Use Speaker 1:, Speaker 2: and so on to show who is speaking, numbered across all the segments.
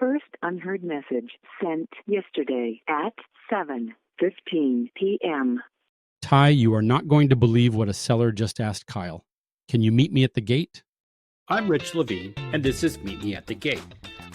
Speaker 1: first unheard message sent yesterday at 7:15 p.m.
Speaker 2: Ty, you are not going to believe what a seller just asked Kyle. Can you meet me at the gate?
Speaker 3: I'm Rich Levene, and this is Meet Me at the Gate,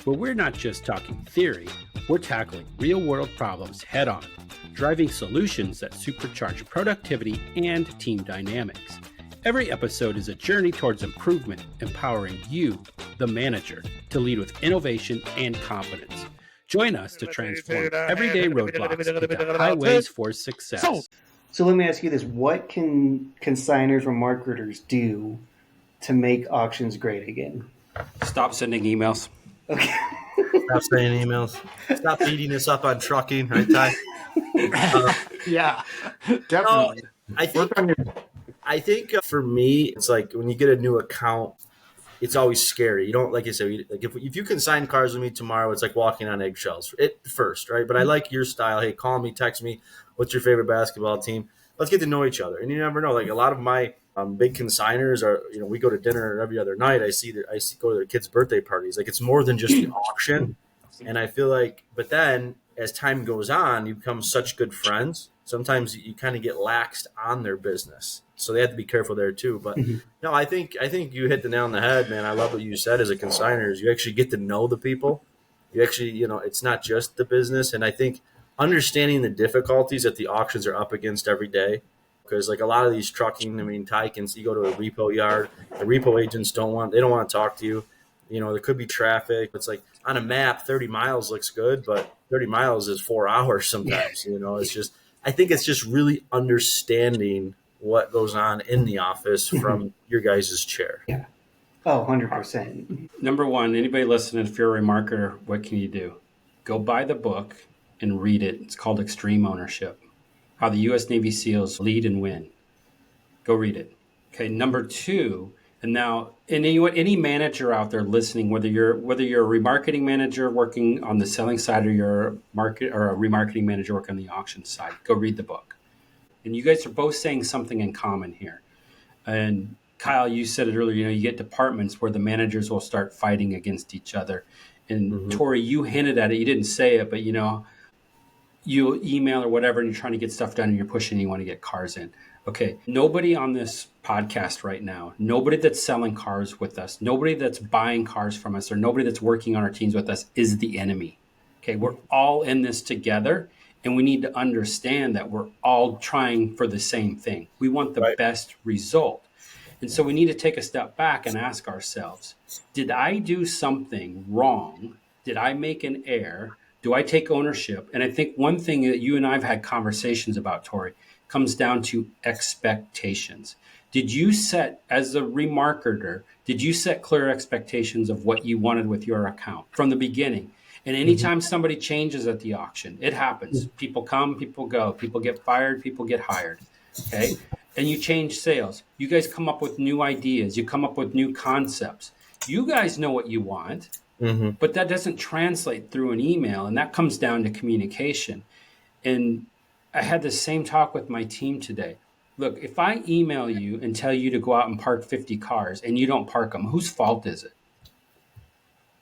Speaker 3: where we're not just talking theory, we're tackling real-world problems head-on, driving solutions that supercharge productivity and team dynamics. Every episode is a journey towards improvement, empowering you, the manager, to lead with innovation and confidence. Join us to transform everyday roadblocks into highways for success.
Speaker 4: So let me ask you this. What can consignors or marketers do to make auctions great again?
Speaker 3: Stop sending emails.
Speaker 4: Okay.
Speaker 5: Stop sending emails. Stop beating us up on trucking, right, Ty?
Speaker 6: Yeah, definitely.
Speaker 5: I think for me, it's like when you get a new account, it's always scary. You don't, like I said, like if you consign cars with me tomorrow, it's like walking on eggshells at first, right? But I like your style. Hey, call me, text me. What's your favorite basketball team? Let's get to know each other. And you never know. Like a lot of my big consigners are, we go to dinner every other night. I go to their kids' birthday parties. Like it's more than just the auction. And I feel like, but then as time goes on, you become such good friends. Sometimes you kind of get laxed on their business. So they have to be careful there too. But no, I think you hit the nail on the head, man. I love what you said as a consignor is you actually get to know the people. You actually, it's not just the business. And I think understanding the difficulties that the auctions are up against every day, because like a lot of these trucking, Ty can see, you go to a repo yard, the repo agents don't want to talk to you. There could be traffic. It's like on a map, 30 miles looks good, but 30 miles is 4 hours sometimes. It's just, I think it's just really understanding what goes on in the office from your guys' chair.
Speaker 4: Yeah. Oh, 100%.
Speaker 3: Number one, anybody listening, if you're a remarketer, what can you do? Go buy the book and read it. It's called Extreme Ownership, How the U.S. Navy SEALs Lead and Win. Go read it. Okay, number two, and now any manager out there listening, whether you're a remarketing manager working on the selling side or you're a remarketing manager working on the auction side, go read the book. And you guys are both saying something in common here. And Kyle, you said it earlier, you get departments where the managers will start fighting against each other. And Tory, you hinted at it. You didn't say it, but you email or whatever, and you're trying to get stuff done and you're pushing and you want to get cars in. Okay. Nobody on this podcast right now, nobody that's selling cars with us, nobody that's buying cars from us, or nobody that's working on our teams with us is the enemy. Okay. We're all in this together. And we need to understand that we're all trying for the same thing. We want the best result. And so we need to take a step back and ask ourselves, did I do something wrong? Did I make an error? Do I take ownership? And I think one thing that you and I have had conversations about, Tory, comes down to expectations. Did you set, as a remarketer, clear expectations of what you wanted with your account from the beginning? And anytime somebody changes at the auction, it happens. People come, people go. People get fired, people get hired. Okay? And you change sales. You guys come up with new ideas. You come up with new concepts. You guys know what you want, but that doesn't translate through an email. And that comes down to communication. And I had the same talk with my team today. Look, if I email you and tell you to go out and park 50 cars and you don't park them, whose fault is it?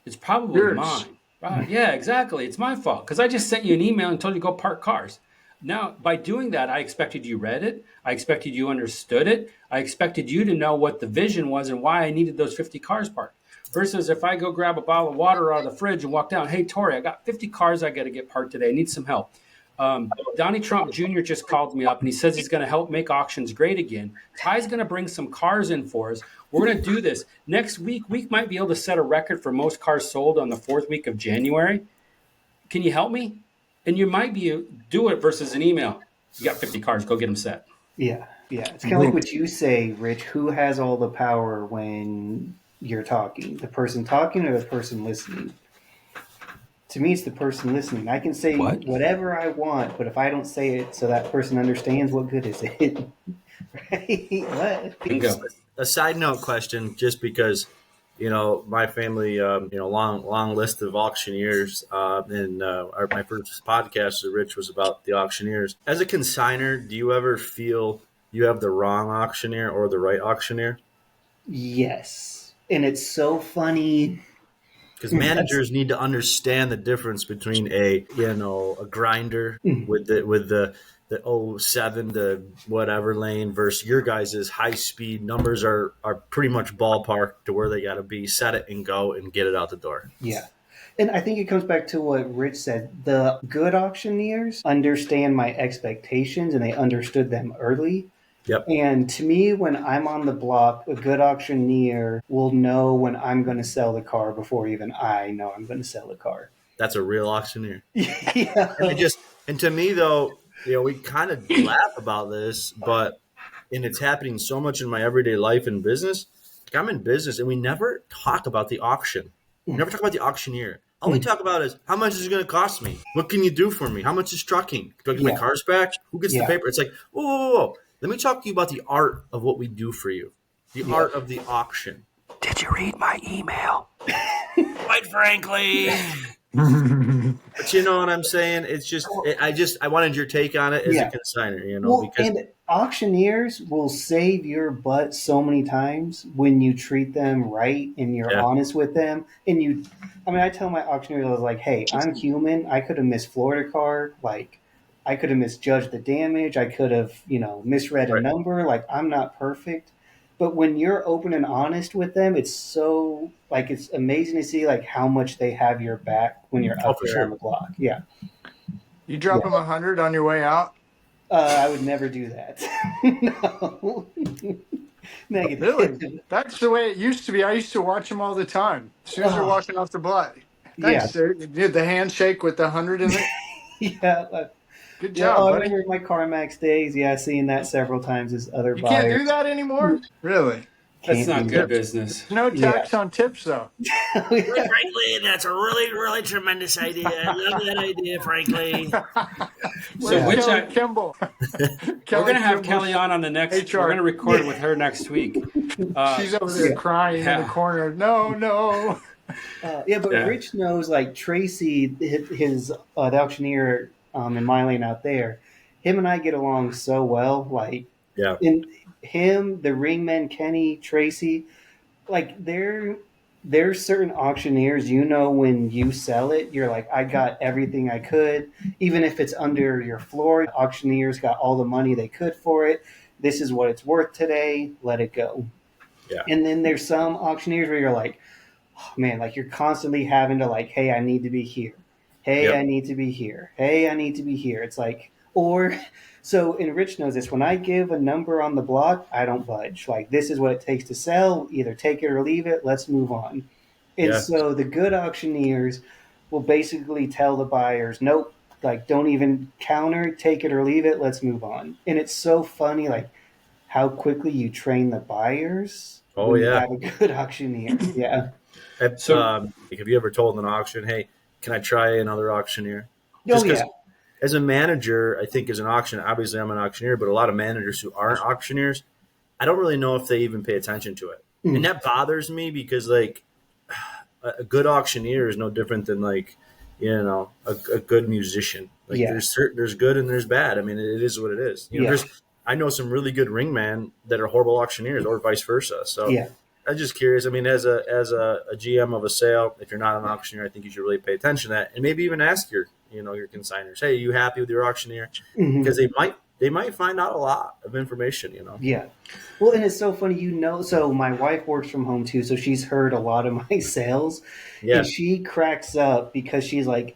Speaker 3: It's probably mine. Right. Yeah, exactly. It's my fault because I just sent you an email and told you to go park cars. Now, by doing that, I expected you read it. I expected you understood it. I expected you to know what the vision was and why I needed those 50 cars parked. Versus if I go grab a bottle of water out of the fridge and walk down, hey, Tory, I got 50 cars I got to get parked today. I need some help. Donnie Trump Jr. just called me up and he says he's going to help make auctions great again. Ty's going to bring some cars in for us. We're going to do this. Next week, we might be able to set a record for most cars sold on the 4th week of January. Can you help me? And you might do it versus an email. You got 50 cars, go get them set.
Speaker 4: Yeah. It's kind of like what you say, Rich. Who has all the power when you're talking? The person talking or the person listening? To me, it's the person listening. I can say whatever I want, but if I don't say it so that person understands, what good is it? Right? What?
Speaker 3: Bingo.
Speaker 5: A side note question, just because, my family, long list of auctioneers, and my first podcast with Rich was about the auctioneers. As a consignor, do you ever feel you have the wrong auctioneer or the right auctioneer?
Speaker 4: Yes. And it's so funny.
Speaker 5: because managers need to understand the difference between a grinder with the 07 to whatever lane versus your guys' high speed. Numbers are pretty much ballpark to where they got to be. Set it and go and get it out the door.
Speaker 4: Yeah. And I think it comes back to what Rich said. The good auctioneers understand my expectations and they understood them early.
Speaker 5: Yep.
Speaker 4: And to me, when I'm on the block, a good auctioneer will know when I'm going to sell the car before even I know I'm going to sell the car.
Speaker 5: That's a real auctioneer.
Speaker 4: Yeah.
Speaker 5: And to me though, we kind of laugh about this, and it's happening so much in my everyday life and business. Like I'm in business and we never talk about the auction. We never talk about the auctioneer. All we talk about is how much is it going to cost me? What can you do for me? How much is trucking? Do I get my cars back? Who gets the paper? It's like, whoa. Let me talk to you about the art of what we do for you. The art of the auction.
Speaker 7: Did you read my email?
Speaker 5: Quite frankly. But you know what I'm saying? It's just, I wanted your take on it as a consignor, because.
Speaker 4: And auctioneers will save your butt so many times when you treat them right and you're honest with them. And I tell my auctioneers, I was like, hey, I'm human. I could have misfloored a car. Like, I could have misjudged the damage. I could have, misread a number. Like, I'm not perfect. But when you're open and honest with them, it's so, like, it's amazing to see, like, how much they have your back when you're up there on the block. Yeah.
Speaker 6: You drop them 100 on your way out?
Speaker 4: I would never do that. No. Negative.
Speaker 6: Really? That's the way it used to be. I used to watch them all the time. As soon as they're walking off the block. Thanks, sir. You did the handshake with the 100 in it?
Speaker 4: Yeah.
Speaker 6: Good job,
Speaker 4: I
Speaker 6: buddy.
Speaker 4: remember my CarMax days. Yeah, seeing that several times as other
Speaker 6: You
Speaker 4: buyers.
Speaker 6: can't do that anymore? Really?
Speaker 3: That's not good business.
Speaker 6: No tax on tips, though.
Speaker 5: Frankly, that's a really, really tremendous idea. I love that idea, frankly.
Speaker 6: So Kimball?
Speaker 3: We're going to have Kelly on the next.
Speaker 6: HR.
Speaker 3: We're going to record with her next week.
Speaker 6: She's over there crying in the corner. No.
Speaker 4: Rich knows, like Tracy, his the auctioneer in my lane out there. Him and I get along so well. Like, and him, the ringmen, Kenny, Tracy, like there's certain auctioneers, when you sell it, you're like, I got everything I could, even if it's under your floor. Auctioneers got all the money they could for it. This is what it's worth today. Let it go. Yeah. And then there's some auctioneers where you're like, oh, man, like you're constantly having to like, hey, I need to be here. Hey, I need to be here. Hey, I need to be here. It's like, and Rich knows this, when I give a number on the block, I don't budge. Like, this is what it takes to sell. Either take it or leave it. Let's move on. And so the good auctioneers will basically tell the buyers, nope, like, don't even counter, take it or leave it. Let's move on. And it's so funny, like, how quickly you train the buyers. When you have a good auctioneer. Yeah.
Speaker 5: So, have you ever told an auction, hey, can I try another auctioneer? As a manager, I think as an auctioneer, obviously I'm an auctioneer, but a lot of managers who aren't auctioneers, I don't really know if they even pay attention to it. And that bothers me because, like, a good auctioneer is no different than, like, a good musician. Like, there's good and there's bad. I mean, it is what it is. I know some really good ringmen that are horrible auctioneers, or vice versa. So I'm just curious. I mean, as a GM of a sale, if you're not an auctioneer, I think you should really pay attention to that, and maybe even ask your consignors, hey, are you happy with your auctioneer? Because they might find out a lot of information.
Speaker 4: Yeah. Well, and it's so funny, So my wife works from home too, so she's heard a lot of my sales, and she cracks up because she's like,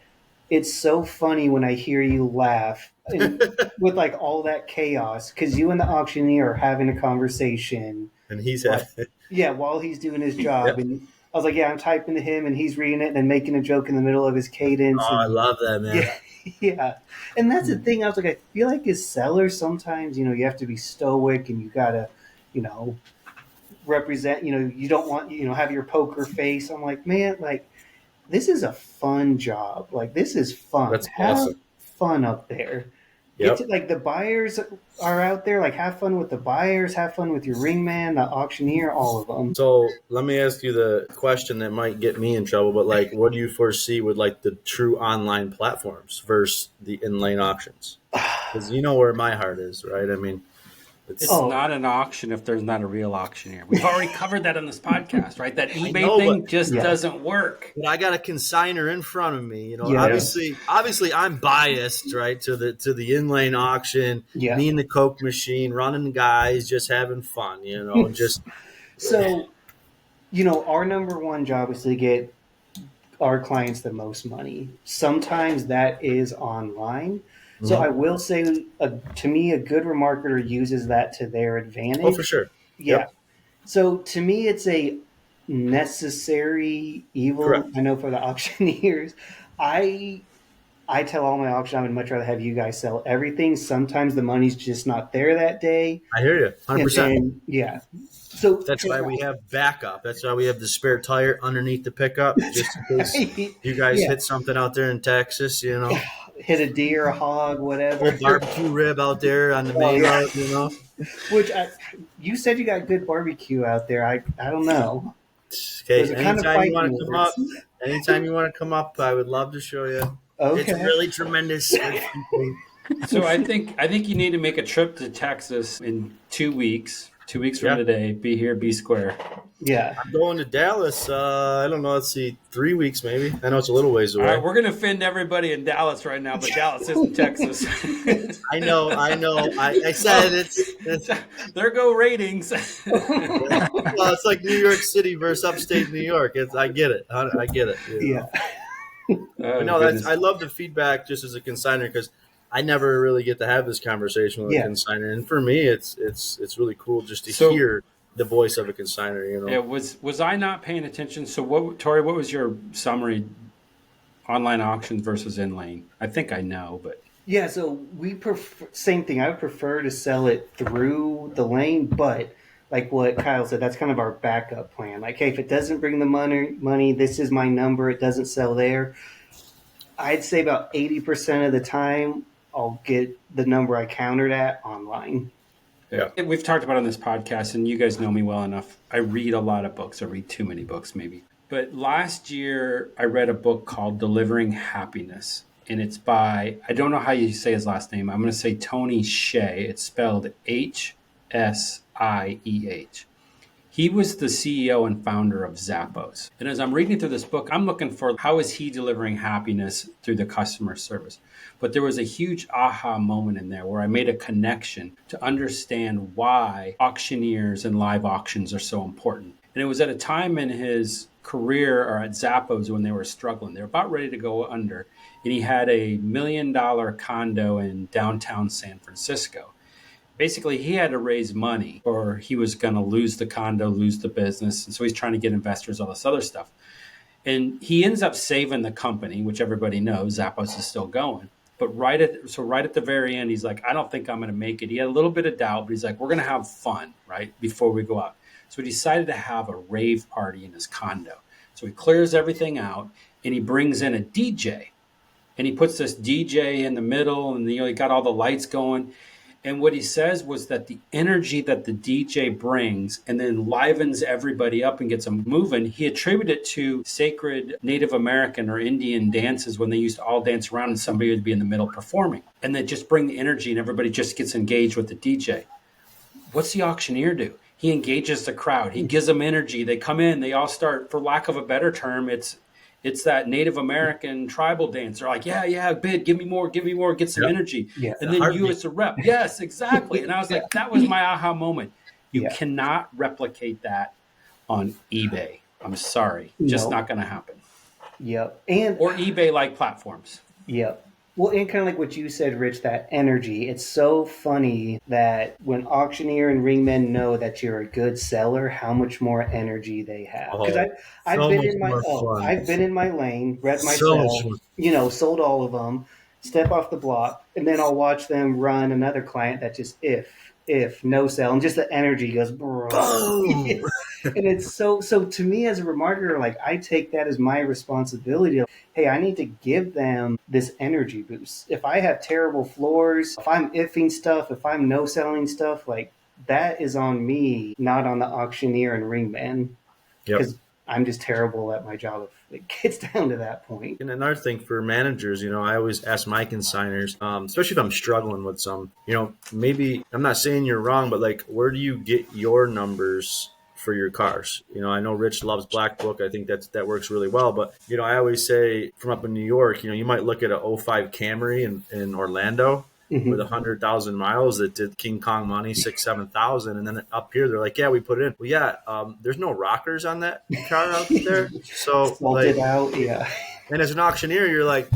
Speaker 4: it's so funny when I hear you laugh with like all that chaos because you and the auctioneer are having a conversation.
Speaker 5: And he's
Speaker 4: while he's doing his job. And I was like, I'm typing to him and he's reading it and then making a joke in the middle of his cadence.
Speaker 5: Oh, I love that, man.
Speaker 4: Yeah. And that's the thing. I was like, I feel like as sellers, sometimes, you have to be stoic and you got to, represent, you don't want, have your poker face. I'm like, man, like, this is a fun job. Like, this is fun.
Speaker 5: That's
Speaker 4: have
Speaker 5: awesome.
Speaker 4: fun up there. Like, the buyers are out there. Like, have fun with the buyers. Have fun with your ringman, the auctioneer, all of them.
Speaker 5: So let me ask you the question that might get me in trouble. But, like, what do you foresee with, like, the true online platforms versus the in-lane auctions? Because you know where my heart is, right? I mean,
Speaker 3: It's not an auction if there's not a real auctioneer. We've already covered that on this podcast, right? That eBay thing just doesn't work.
Speaker 5: But I got a consignor in front of me. Obviously, I'm biased, right, to the in-lane auction. Me and the Coke machine, running guys, just having fun. Just
Speaker 4: so. Our number one job is to get our clients the most money. Sometimes that is online. Mm-hmm. So I will say, to me, a good remarketer uses that to their advantage.
Speaker 5: Oh, for sure.
Speaker 4: Yeah. Yep. So to me, it's a necessary evil. Correct. I know for the auctioneers, I tell all my auction, I would much rather have you guys sell everything. Sometimes the money's just not there that day.
Speaker 5: I hear you, 100%.
Speaker 4: Yeah. So
Speaker 5: that's why we have backup. That's why we have the spare tire underneath the pickup, just in case you guys hit something out there in Texas.
Speaker 4: Hit a deer, a hog, whatever.
Speaker 5: Or barbecue rib out there on the main road.
Speaker 4: Which you said you got good barbecue out there. I don't know.
Speaker 5: Okay, anytime you want to come up, I would love to show you. Okay. It's really tremendous.
Speaker 3: So I think you need to make a trip to Texas in 2 weeks. 2 weeks from today. Be here, be square.
Speaker 4: Yeah.
Speaker 5: I'm going to Dallas. I don't know. Let's see, 3 weeks maybe. I know it's a little ways away.
Speaker 3: All right, we're going to offend everybody in Dallas right now, but Dallas isn't Texas.
Speaker 5: I know. I said it's
Speaker 3: there go ratings.
Speaker 5: Well, it's like New York City versus upstate New York. I get it. I get it.
Speaker 4: Yeah.
Speaker 5: I love the feedback just as a consignor because I never really get to have this conversation with a consignor, and for me, it's really cool just to hear the voice of a consignor.
Speaker 3: Yeah, was I not paying attention? So, Tory, what was your summary? Online auctions versus in lane. I think I know, but
Speaker 4: yeah. So we prefer same thing. I would prefer to sell it through the lane, but like what Kyle said, that's kind of our backup plan. Like, hey, if it doesn't bring the money, this is my number. It doesn't sell there. I'd say about 80% of the time, I'll get the number I countered at online.
Speaker 3: Yeah. We've talked about it on this podcast, and you guys know me well enough. I read a lot of books. I read too many books, maybe. But last year, I read a book called Delivering Happiness, and it's by, I don't know how you say his last name. I'm going to say Tony Hsieh. It's spelled Hsieh. He was the CEO and founder of Zappos. And as I'm reading through this book, I'm looking for how is he delivering happiness through the customer service. But there was a huge aha moment in there where I made a connection to understand why auctioneers and live auctions are so important. And it was at a time in his career or at Zappos when they were struggling. They were about ready to go under. And he had a $1 million condo in downtown San Francisco. Basically, he had to raise money or he was going to lose the condo, lose the business. And so he's trying to get investors, all this other stuff. And he ends up saving the company, which everybody knows Zappos is still going. But right at the very end, he's like, I don't think I'm going to make it. He had a little bit of doubt, but he's like, we're going to have fun, right, before we go out. So he decided to have a rave party in his condo. So he clears everything out and he brings in a DJ. And he puts this DJ in the middle and he got all the lights going. And what he says was that the energy that the DJ brings and then livens everybody up and gets them moving, he attributed it to sacred Native American or Indian dances when they used to all dance around and somebody would be in the middle performing. And they just bring the energy and everybody just gets engaged with the DJ. What's the auctioneer do? He engages the crowd. He gives them energy. They come in. They all start, for lack of a better term, it's that Native American tribal dance. They're like, yeah, bid, give me more, get some energy. Yeah, and then you as a rep. Yes, exactly. And I was like, that was my aha moment. You cannot replicate that on eBay. I'm sorry. Just not going to happen.
Speaker 4: Yep.
Speaker 3: Or eBay-like platforms.
Speaker 4: Yep. Well, and kind of like what you said, Rich, that energy. It's so funny that when auctioneer and ringmen know that you're a good seller, how much more energy they have. Because I've been in my lane, read myself, sold all of them, step off the block, and then I'll watch them run another client that just no sell, and just the energy goes boom. And it's so to me as a remarketer, like I take that as my responsibility. Hey, I need to give them this energy boost. If I have terrible floors, if I'm iffing stuff, if I'm no selling stuff, like that is on me, not on the auctioneer and ringman.
Speaker 5: Yep.
Speaker 4: I'm just terrible at my job if it gets down to that point.
Speaker 5: And another thing for managers, I always ask my consigners, especially if I'm struggling with some, maybe I'm not saying you're wrong, but like, where do you get your numbers for your cars? I know Rich loves Black Book. I think that works really well. But, I always say from up in New York, you might look at a '05 Camry in Orlando with 100,000 miles that did King Kong money, 6,000-7,000. And then up here, they're like, yeah, we put it in. Well, yeah, there's no rockers on that car out there. So
Speaker 4: Salted out, yeah.
Speaker 5: And as an auctioneer, you're like,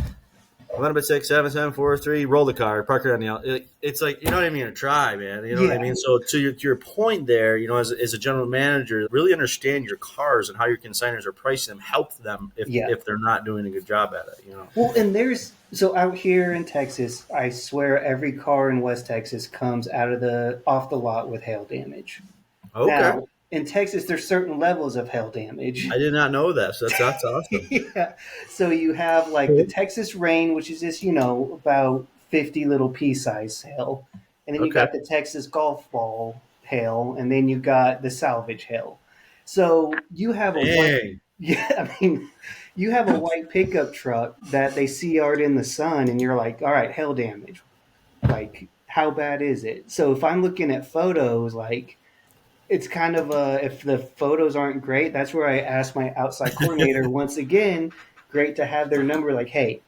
Speaker 5: 11/6, 7/7, 4/3, roll the card, park it on the out. It's like, you're not even going to try, man. You know what I mean? So to your point there, as a general manager, really understand your cars and how your consignors are pricing them, help them if they're not doing a good job at it,
Speaker 4: Well, and so out here in Texas, I swear every car in West Texas comes off the lot with hail damage.
Speaker 5: Okay.
Speaker 4: Now, in Texas, there's certain levels of hail damage.
Speaker 5: I did not know that. So that's awesome.
Speaker 4: Yeah. So you have like the Texas rain, which is just, about 50 little pea-sized hail. And then you got the Texas golf ball hail, and then you got the salvage hail. So you have you have a white pickup truck that they see out in the sun, and you're like, all right, hail damage. Like, how bad is it? So if I'm looking at photos, like, it's kind of if the photos aren't great, that's where I ask my outside coordinator once again, great to have their number, like, hey,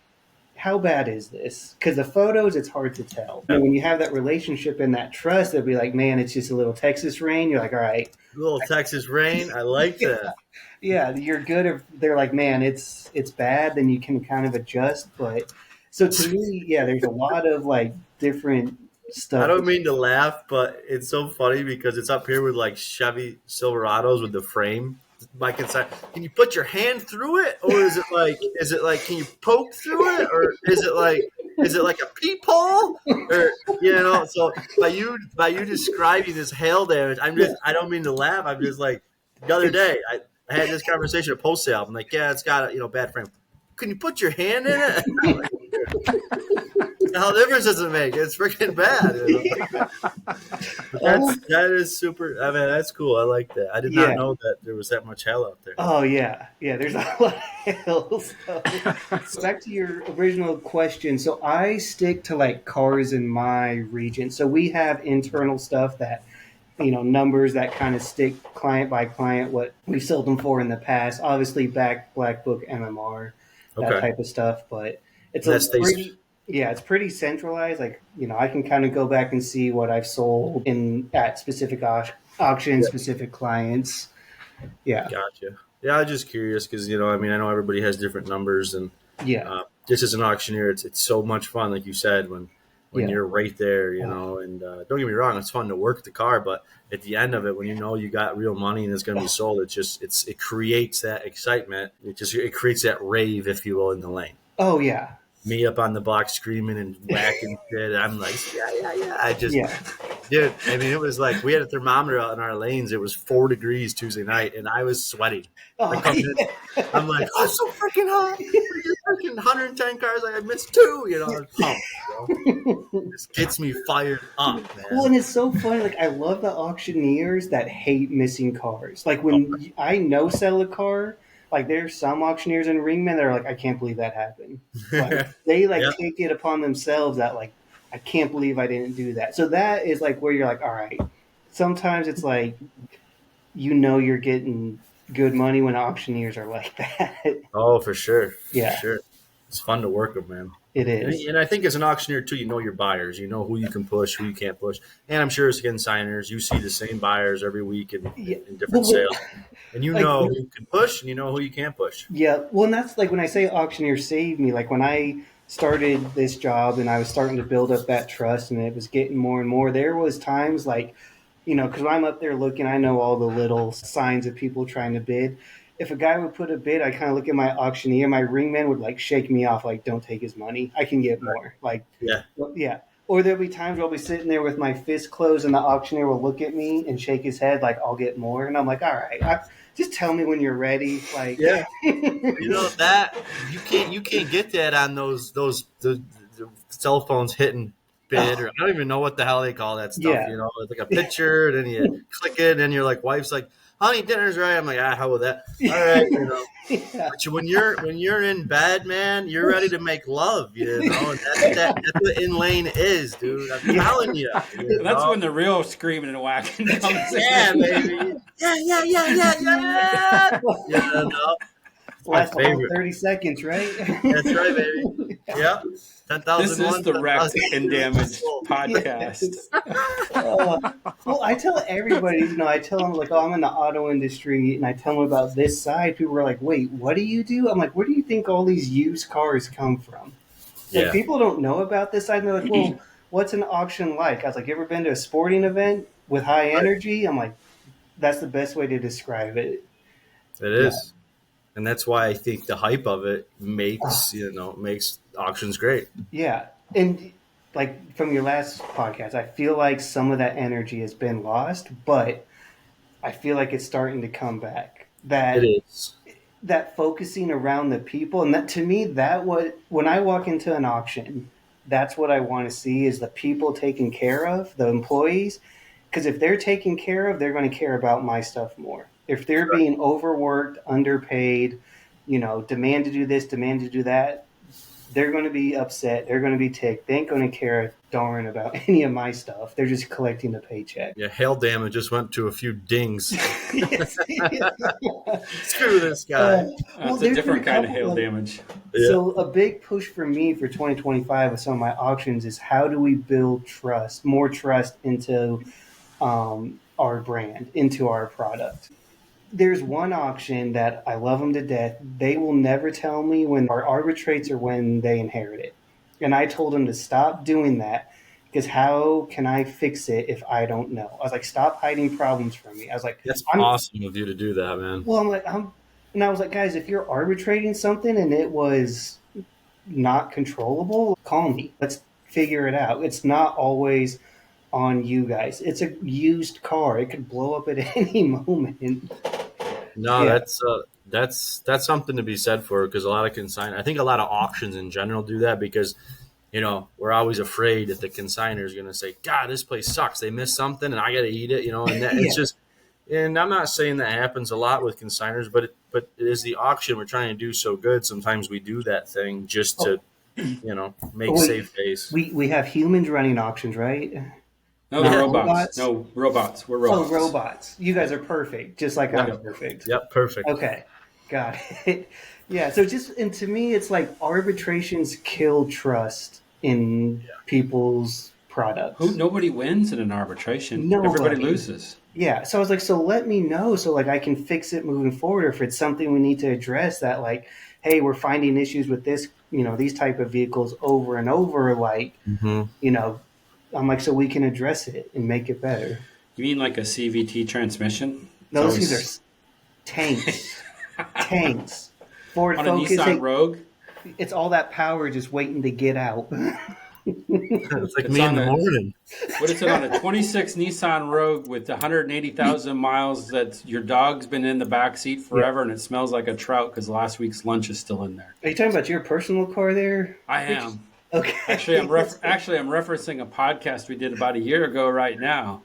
Speaker 4: how bad is this? Because the photos, it's hard to tell. And when you have that relationship and that trust, they'll be like, man, it's just a little Texas rain. You're like, all right.
Speaker 5: A little Texas rain. I like that.
Speaker 4: Yeah, you're good. If they're like, man, it's bad, then you can kind of adjust. But so to me, yeah, there's a lot of like different stuff.
Speaker 5: I don't mean to laugh, but it's so funny because it's up here with like Chevy Silverados with the frame. Like inside, can you put your hand through it, or is it like can you poke through it, or is it like a peephole, or So by you describing this hail damage, I don't mean to laugh. I'm just like, the other day I had this conversation at post sale. I'm like, yeah, it's got a bad frame. Can you put your hand in it? How difference does it make? It's freaking bad. That is super. I mean, that's cool. I like that. I did not know that there was that much hail out there.
Speaker 4: Oh yeah, there's a lot of hail. So back to your original question. So I stick to like cars in my region. So we have internal stuff that numbers that kind of stick client by client what we've sold them for in the past. Obviously, Black Book, MMR, that type of stuff. But it's it's pretty centralized. Like, I can kind of go back and see what I've sold at specific auctions, specific clients. Yeah.
Speaker 5: Gotcha. Yeah, I was just curious because, I know everybody has different numbers. And just as an auctioneer, it's so much fun, like you said, when you're right there, and don't get me wrong, it's fun to work the car. But at the end of it, when you got real money and it's going to be sold, it creates that excitement. It creates that rave, if you will, in the lane.
Speaker 4: Oh, yeah.
Speaker 5: Me up on the block screaming and whacking shit. I'm like, yeah. Dude, I mean, it was like we had a thermometer out in our lanes. It was 4 degrees Tuesday night, and I was sweating. I'm like, oh, it's so freaking hot. Freaking 110 cars. Like, I missed 2. I was pumped. This gets me fired up, man.
Speaker 4: Well, and it's so funny. Like, I love the auctioneers that hate missing cars. Like, when I sell a car, like, there's some auctioneers and ringmen that are like, I can't believe that happened. Like, they take it upon themselves that like, I can't believe I didn't do that. So that is like where you're like, all right. Sometimes it's like, you're getting good money when auctioneers are like that.
Speaker 5: Oh, for sure.
Speaker 4: Yeah.
Speaker 5: For sure. It's fun to work with, man.
Speaker 4: It is.
Speaker 5: And I think as an auctioneer, too, you know your buyers. You know who you can push, who you can't push. And I'm sure as consignors, you see the same buyers every week in different sales. And you know who you can push and you know who you can't push.
Speaker 4: Yeah. Well, and that's like when I say auctioneer saved me, like when I started this job and I was starting to build up that trust and it was getting more and more, there was times like, because I'm up there looking, I know all the little signs of people trying to bid. If a guy would put a bid, I kind of look at my auctioneer, my ringman would like shake me off, like, don't take his money. I can get more. Like, yeah. Or there'll be times where I'll be sitting there with my fist closed and the auctioneer will look at me and shake his head like, I'll get more. And I'm like, all right, just tell me when you're ready. Like,
Speaker 5: yeah. That you can't get that on the cell phones hitting bid, or I don't even know what the hell they call that stuff.
Speaker 4: Yeah.
Speaker 5: It's like a picture, and then you click it, and your wife's like, "Honey, dinner's right." I'm like, "How with that?" All right, you know.
Speaker 4: Yeah.
Speaker 5: But when you're in bed, man, you're ready to make love, you know, and that's what in lane is, dude. I'm telling you, you
Speaker 3: That's
Speaker 5: know.
Speaker 3: when the real screaming and whacking comes
Speaker 5: Yeah,
Speaker 3: in.
Speaker 5: baby. Yeah. You know, it's my
Speaker 4: Last the whole
Speaker 5: favorite.
Speaker 4: 30 seconds, right?
Speaker 5: That's right, baby. Yeah.
Speaker 3: This is
Speaker 5: 10,001,
Speaker 3: the Wrecked
Speaker 5: 10,002.
Speaker 3: and Damaged podcast.
Speaker 4: Yes. Well, I tell everybody, I tell them like, oh, I'm in the auto industry, and I tell them about this side. People are like, wait, what do you do? I'm like, where do you think all these used cars come from? Like,
Speaker 5: Yeah.
Speaker 4: people don't know about this side. And they're like, well, what's an auction like? I was like, you ever been to a sporting event with high energy? I'm like, that's the best way to describe it.
Speaker 5: It
Speaker 4: Yeah.
Speaker 5: is. And that's why I think the hype of it makes auctions great.
Speaker 4: Yeah. And like from your last podcast, I feel like some of that energy has been lost, but I feel like it's starting to come back.
Speaker 5: It is.
Speaker 4: That focusing around the people, and that to me, when I walk into an auction, that's what I want to see is the people taken care of, the employees. Because if they're taken care of, they're going to care about my stuff more. If they're being overworked, underpaid, demand to do this, demand to do that, they're going to be upset. They're going to be ticked. They ain't going to care a darn about any of my stuff. They're just collecting the paycheck.
Speaker 5: Yeah, hail damage just went to a few dings.
Speaker 4: Yes.
Speaker 5: Screw this guy.
Speaker 3: It's a different kind of hail damage.
Speaker 4: So a big push for me for 2025 with some of my auctions is how do we build trust, more trust into our brand, into our product. There's one auction that I love them to death. They will never tell me when our arbitrates or when they inherit it. And I told them to stop doing that because how can I fix it if I don't know? I was like, stop hiding problems from me. I was like,
Speaker 5: That's awesome of you to do that, man.
Speaker 4: Well, and I was like, guys, if you're arbitrating something and it was not controllable, call me. Let's figure it out. It's not always on you guys. It's a used car. It could blow up at any moment.
Speaker 5: No,
Speaker 4: Yeah.
Speaker 5: that's something to be said for because a lot of I think a lot of auctions in general do that because we're always afraid that the consignor is going to say, God, this place sucks. They missed something and I got to eat it, and that, it's just. And I'm not saying that happens a lot with consignors, but it is the auction we're trying to do so good. Sometimes we do that thing just to, make safe days.
Speaker 4: We have humans running auctions, right?
Speaker 3: No, the robots. No, robots. We're robots.
Speaker 4: Oh, robots. You guys are perfect, just like I'm perfect.
Speaker 5: Yep, perfect.
Speaker 4: Okay, got it. Yeah, so and to me, it's like arbitrations kill trust in people's products.
Speaker 3: Nobody wins in an arbitration.
Speaker 4: Nobody.
Speaker 3: Everybody loses.
Speaker 4: Yeah, so I was like, so let me know so like I can fix it moving forward, or if it's something we need to address that like, hey, we're finding issues with this, these type of vehicles over and over, like, I'm like, so we can address it and make it better.
Speaker 3: You mean like a CVT transmission?
Speaker 4: No, those things are tanks. Tanks. Ford
Speaker 3: on
Speaker 4: Focus,
Speaker 3: a Nissan Rogue?
Speaker 4: It's all that power just waiting to get out.
Speaker 5: It's like me in the morning.
Speaker 3: What is it on a 26 Nissan Rogue with 180,000 miles that your dog's been in the back seat forever and it smells like a trout because last week's lunch is still in there?
Speaker 4: Are you talking about your personal car there?
Speaker 3: I am.
Speaker 4: Okay.
Speaker 3: Actually, I'm referencing a podcast we did about a year ago right now.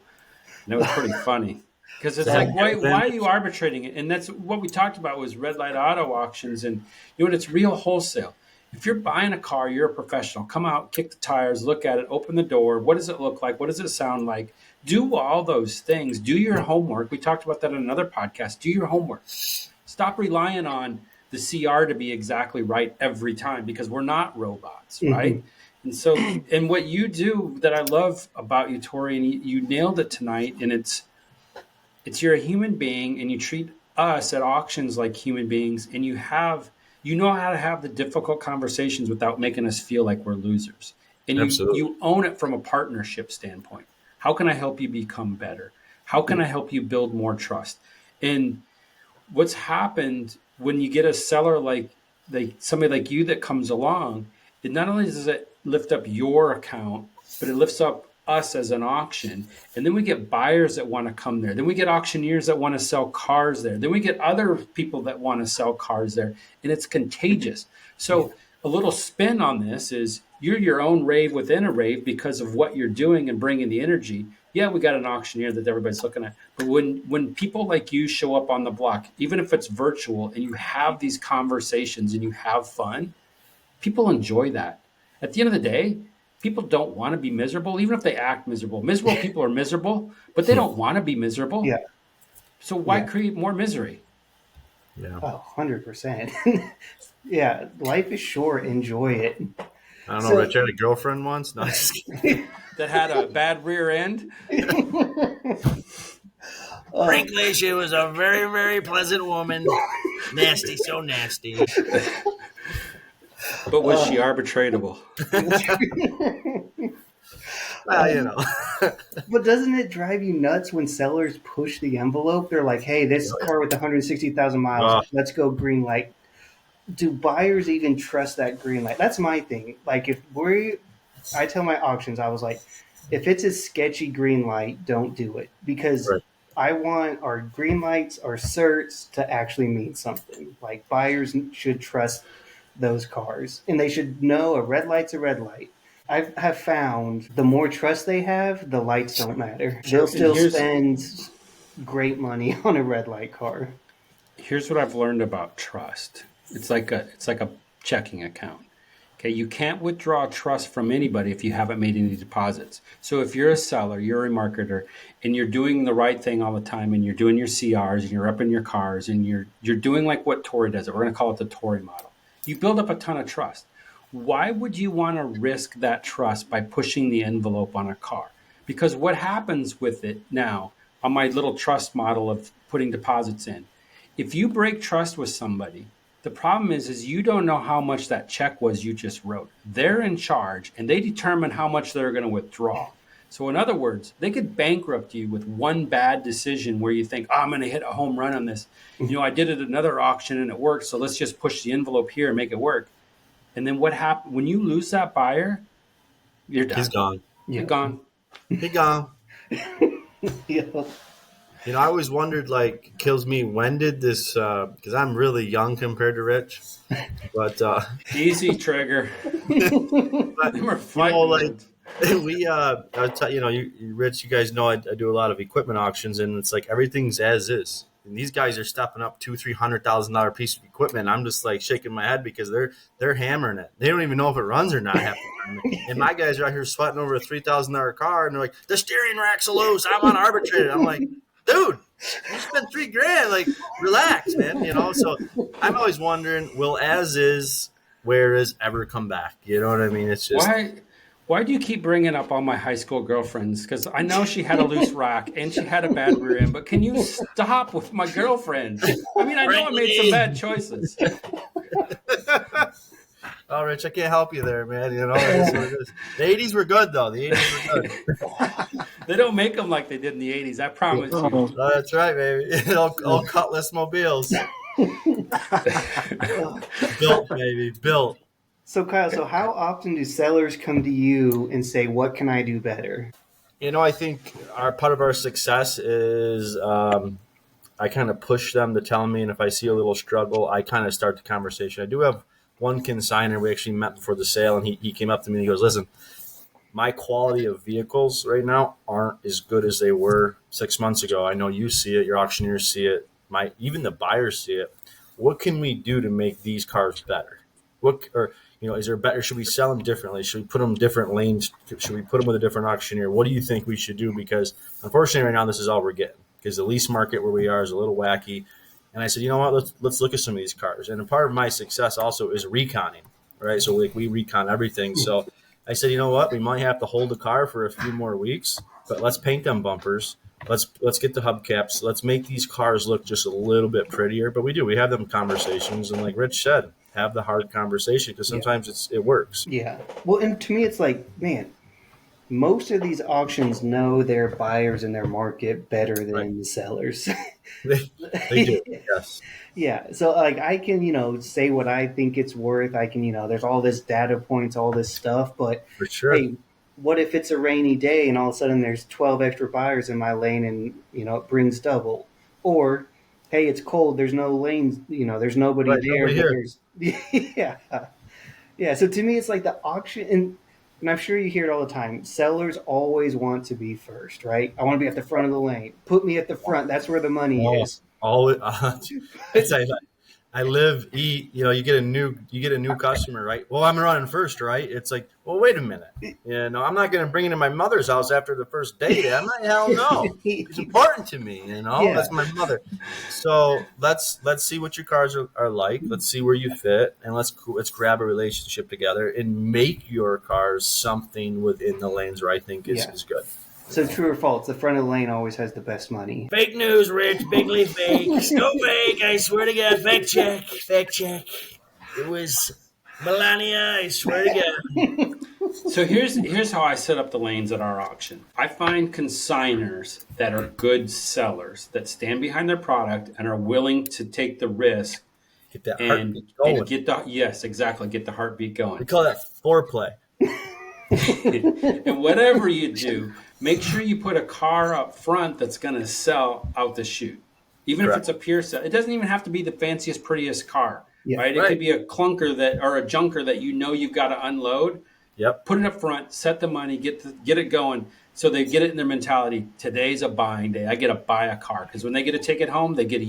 Speaker 3: And it was pretty funny. Because it's like, why are you arbitrating it? And that's what we talked about was red light auto auctions. And it's real wholesale. If you're buying a car, you're a professional. Come out, kick the tires, look at it, open the door. What does it look like? What does it sound like? Do all those things. Do your homework. We talked about that in another podcast. Do your homework. Stop relying on the CR to be exactly right every time because we're not robots, right? Mm-hmm. And so, and what you do that I love about you, Tory, and you nailed it tonight, and it's you're a human being and you treat us at auctions like human beings, and you know how to have the difficult conversations without making us feel like we're losers. And you own it from a partnership standpoint. How can I help you become better? How can I help you build more trust? And what's happened when you get a seller like somebody like you that comes along, it not only does it lift up your account, but it lifts up us as an auction. And then we get buyers that want to come there. Then we get auctioneers that want to sell cars there. Then we get other people that want to sell cars there. And it's contagious. So a little spin on this is you're your own rave within a rave because of what you're doing and bringing the energy. Yeah, we got an auctioneer that everybody's looking at, but when people like you show up on the block, even if it's virtual, and you have these conversations and you have fun, people enjoy that. At the end of the day, people don't want to be miserable, even if they act miserable. Miserable people are miserable, but they don't want to be miserable.
Speaker 4: Yeah.
Speaker 3: So why
Speaker 4: Yeah.
Speaker 3: create more misery?
Speaker 5: Yeah.
Speaker 4: Oh, 100%. Yeah, life is short. Enjoy it.
Speaker 5: I don't know, Rich. I had a girlfriend once. No, just kidding.
Speaker 3: That had a bad rear end.
Speaker 5: Frankly, she was a very, very pleasant woman. Nasty, so nasty.
Speaker 3: But was she arbitratable?
Speaker 5: Well, you know.
Speaker 4: But doesn't it drive you nuts when sellers push the envelope? They're like, hey, this car with 160,000 miles, let's go green light. Do buyers even trust that green light? That's my thing. Like, I tell my auctions, I was like, if it's a sketchy green light, don't do it. Because
Speaker 5: Right.
Speaker 4: I want our green lights, our certs to actually mean something. Like, buyers should trust those cars. And they should know a red light's a red light. I have found the more trust they have, the lights don't matter. They'll still spend great money on a red light car.
Speaker 3: Here's what I've learned about trust. It's like a checking account. Okay, you can't withdraw trust from anybody if you haven't made any deposits. So if you're a seller, you're a marketer, and you're doing the right thing all the time, and you're doing your CRs, and you're up in your cars, and you're doing like what Tory does. We're going to call it the Tory model. You build up a ton of trust. Why would you want to risk that trust by pushing the envelope on a car? Because what happens with it now on my little trust model of putting deposits in, if you break trust with somebody, the problem is you don't know how much that check was you just wrote. They're in charge and they determine how much they're going to withdraw. So in other words, they could bankrupt you with one bad decision where you think, oh, I'm going to hit a home run on this. I did it at another auction and it worked. So let's just push the envelope here and make it work. And then what happens when you lose that buyer? You're done.
Speaker 5: He's gone.
Speaker 3: You're gone.
Speaker 5: He's gone.
Speaker 4: Yeah.
Speaker 5: I always wondered, like, kills me, when did this, because I'm really young compared to Rich, but
Speaker 3: easy trigger.
Speaker 5: But,
Speaker 3: We're fighting.
Speaker 5: Rich, you guys know I do a lot of equipment auctions, and it's like everything's as is. And these guys are stepping up $200,000-$300,000 piece of equipment. And I'm just like shaking my head because they're hammering it. They don't even know if it runs or not half the time. And my guys are out here sweating over a $3,000 car, and they're like, the steering rack's loose. I want to arbitrate it. I'm like, dude, you spent $3,000. Like, relax, man. So I'm always wondering, will as is, where is ever come back? You know what I mean? It's just
Speaker 3: Why do you keep bringing up all my high school girlfriends? Because I know she had a loose rack and she had a bad rear end, but can you stop with my girlfriend? I mean, I know I made some bad choices.
Speaker 5: Oh, Rich, I can't help you there, man. The 80s were good, though. The 80s were good.
Speaker 3: They don't make them like they did in the 80s, I promise you.
Speaker 5: Oh, that's right, baby. All Cutlass mobiles. Built, baby, built.
Speaker 4: So, Kyle, how often do sellers come to you and say, what can I do better?
Speaker 5: I think part of our success is I kind of push them to tell me, and if I see a little struggle, I kind of start the conversation. I do have one consignor we actually met before the sale, and he came up to me and he goes, listen, my quality of vehicles right now aren't as good as they were 6 months ago. I know you see it, your auctioneers see it, even the buyers see it. What can we do to make these cars better? Is there better? Should we sell them differently? Should we put them different lanes? Should we put them with a different auctioneer? What do you think we should do? Because unfortunately, right now, this is all we're getting because the lease market where we are is a little wacky. And I said, you know what? Let's look at some of these cars. And a part of my success also is reconning, right? So we recon everything. So I said, you know what? We might have to hold the car for a few more weeks, but let's paint them bumpers. Let's get the hubcaps. Let's make these cars look just a little bit prettier. But we have them conversations, and like Rich said, have the hard conversation because sometimes it works.
Speaker 4: Yeah. Well, and to me, it's like, man, most of these auctions know their buyers in their market better than the sellers.
Speaker 5: They do. Yes.
Speaker 4: Yeah. So like I can, say what I think it's worth. I can, there's all this data points, all this stuff, but
Speaker 5: for sure.
Speaker 4: Hey, what if it's a rainy day and all of a sudden there's 12 extra buyers in my lane and, it brings double? Or, hey, it's cold. There's no lanes. There's nobody there.
Speaker 5: Nobody here.
Speaker 4: Yeah. Yeah, so to me, it's like the auction, and I'm sure you hear it all the time. Sellers always want to be first, right? I want to be at the front of the lane. Put me at the front. That's where the money is.
Speaker 5: Always, I live, eat. You get a new customer, right? Well, I'm running first, right? It's like, well, wait a minute. I'm not going to bring it to my mother's house after the first date. Am I? Hell no. It's important to me.
Speaker 4: Yeah.
Speaker 5: That's my mother. So let's see what your cars are like. Let's see where you fit, and let's grab a relationship together and make your cars something within the lanes where I think is good.
Speaker 4: So true or false, the front of the lane always has the best money.
Speaker 5: Fake news, Rich. Bigly fake. So fake. I swear to God. Fact check. It was Melania. I swear to God.
Speaker 3: So here's how I set up the lanes at our auction. I find consignors that are good sellers that stand behind their product and are willing to take the risk.
Speaker 5: Get that heartbeat going.
Speaker 3: And get the heartbeat going.
Speaker 5: We call that foreplay.
Speaker 3: And whatever you do, make sure you put a car up front that's going to sell out the chute. Even if it's a pure sell, it doesn't even have to be the fanciest, prettiest car, right? It could be a clunker or a junker that you've got to unload.
Speaker 5: Yep.
Speaker 3: Put it up front, set the money, get it going, so they get it in their mentality. Today's a buying day. I get to buy a car because when they get to take it home, they get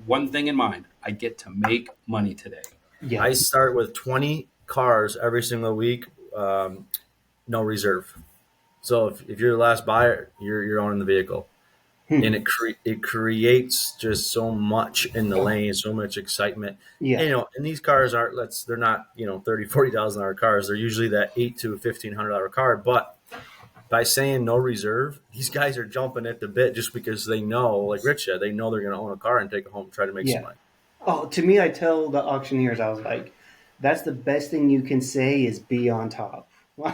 Speaker 3: one thing in mind: I get to make money today.
Speaker 4: Yeah.
Speaker 5: I start with 20 cars every single week. No reserve. So if you're the last buyer, you're owning the vehicle, and it creates just so much in the lane, so much excitement.
Speaker 4: Yeah.
Speaker 5: And, and these cars they're not $30,000-$40,000 cars. They're usually that $800 to $1,500 car. But by saying no reserve, these guys are jumping at the bit just because they know, like Rich said, they know they're going to own a car and take it home and try to make some money.
Speaker 4: Oh, to me, I tell the auctioneers, I was like, that's the best thing you can say is be on top. Or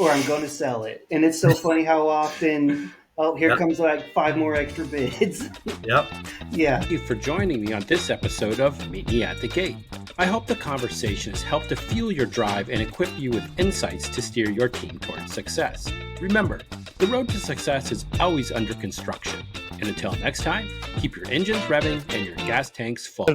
Speaker 4: I'm going to sell it. And it's so funny how often, here comes like 5 more extra bids.
Speaker 5: Yep.
Speaker 4: Yeah.
Speaker 2: Thank you for joining me on this episode of Meet Me at the Gate. I hope the conversation has helped to fuel your drive and equip you with insights to steer your team towards success. Remember, the road to success is always under construction. And until next time, keep your engines revving and your gas tanks full.